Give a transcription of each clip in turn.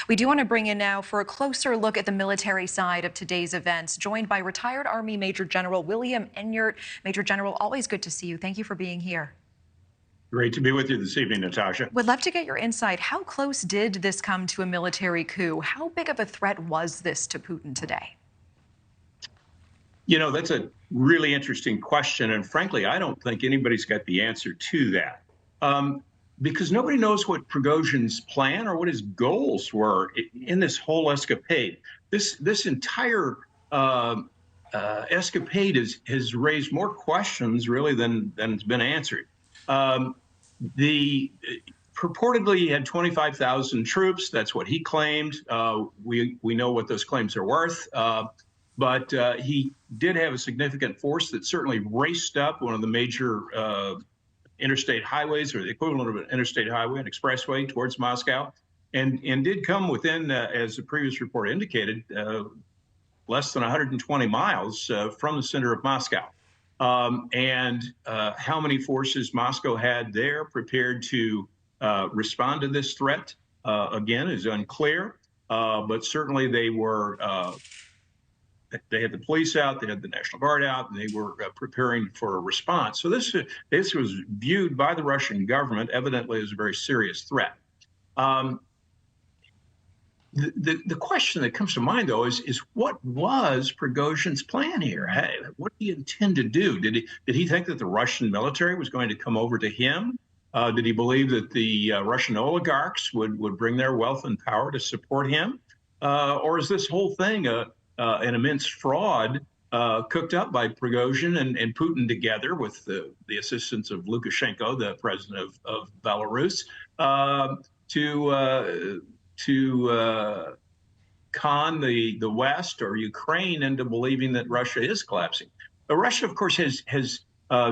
We do want to bring in now for a closer look at the military side of today's events, joined by retired Army Major General William Enyart. Major General, always good to see you. Thank you for being here. Great to be with you this evening, Natasha. Would love to get your insight. How close did this come to a military coup? How big of a threat was this to Putin today? You know, that's a really interesting question. And frankly, I don't think anybody's got the answer to that. Because nobody knows what Prigozhin's plan or what his goals were in this whole escapade. This entire escapade has raised more questions, really, than has been answered. The purportedly he had 25,000 troops. That's what he claimed. We know what those claims are worth. But he did have a significant force that certainly raced up one of the major interstate highways, or the equivalent of an interstate highway, an expressway towards Moscow, and did come within, as the previous report indicated, less than 120 miles from the center of Moscow. And how many forces Moscow had there prepared to respond to this threat, again, is unclear. But certainly they were. They had the police out, they had the National Guard out, and they were preparing for a response. So this was viewed by the Russian government evidently as a very serious threat. The question that comes to mind, though, is what was Prigozhin's plan here? Hey, what did he intend to do? Did he think that the Russian military was going to come over to him? Did he believe that the Russian oligarchs would bring their wealth and power to support him? Or is this whole thing an immense fraud cooked up by Prigozhin and Putin together with the assistance of Lukashenko, the president of Belarus, to con the West or Ukraine into believing that Russia is collapsing. But Russia, of course, has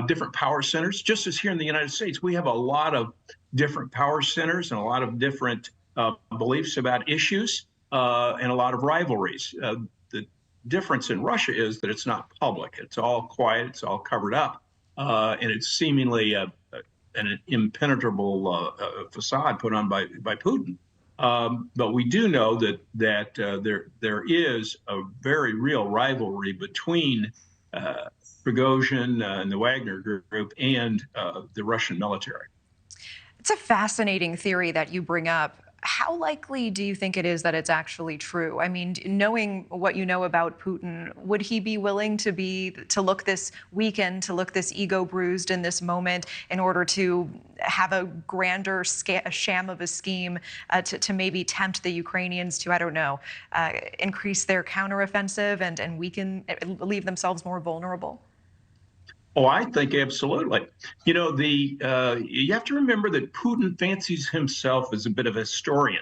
different power centers. Just as here in the United States, we have a lot of different power centers and a lot of different beliefs about issues and a lot of rivalries. The difference in Russia is that it's not public. It's all quiet. It's all covered up. And it's seemingly an impenetrable facade put on by Putin. But we do know that there is a very real rivalry between Prigozhin and the Wagner Group and the Russian military. It's a fascinating theory that you bring up. How likely do you think it is that it's actually true? I mean, knowing what you know about Putin, would he be willing to look this weakened, to look this ego bruised in this moment in order to have a grander sham of a scheme to maybe tempt the Ukrainians to, I don't know, increase their counteroffensive and weaken, leave themselves more vulnerable? Oh, I think absolutely. You know, you have to remember that Putin fancies himself as a bit of a historian.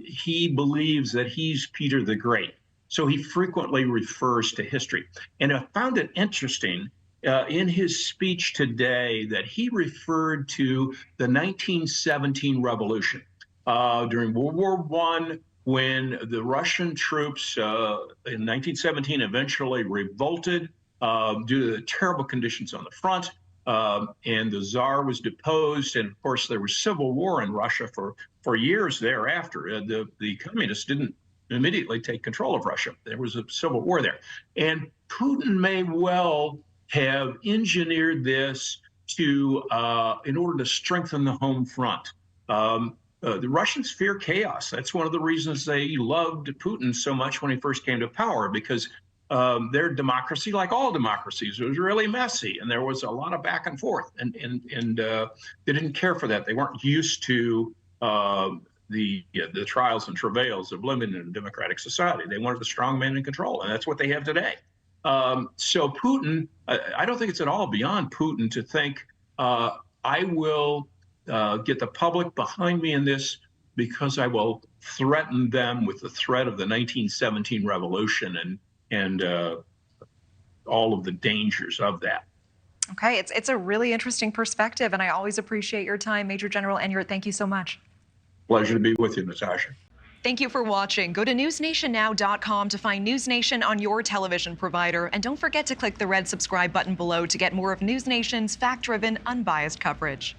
He believes that he's Peter the Great, so he frequently refers to history. And I found it interesting in his speech today that he referred to the 1917 revolution during World War I, when the Russian troops in 1917 eventually revolted due to the terrible conditions on the front, and the Tsar was deposed, and of course there was civil war in Russia for years thereafter. The communists didn't immediately take control of Russia. There was a civil war there, and Putin may well have engineered this in order to strengthen the home front. The Russians fear chaos. That's one of the reasons they loved Putin so much when he first came to power, because their democracy, like all democracies, was really messy, and there was a lot of back and forth, and they didn't care for that. They weren't used to the trials and travails of living in a democratic society. They wanted the strong man in control, and that's what they have today. So Putin, I don't think it's at all beyond Putin to think, I will get the public behind me in this because I will threaten them with the threat of the 1917 revolution and all of the dangers of that. Okay, it's a really interesting perspective, and I always appreciate your time, Major General Enyart. Thank you so much. Pleasure to be with you, Natasha. Thank you for watching. Go to newsnationnow.com to find NewsNation on your television provider, and don't forget to click the red subscribe button below to get more of NewsNation's fact-driven, unbiased coverage.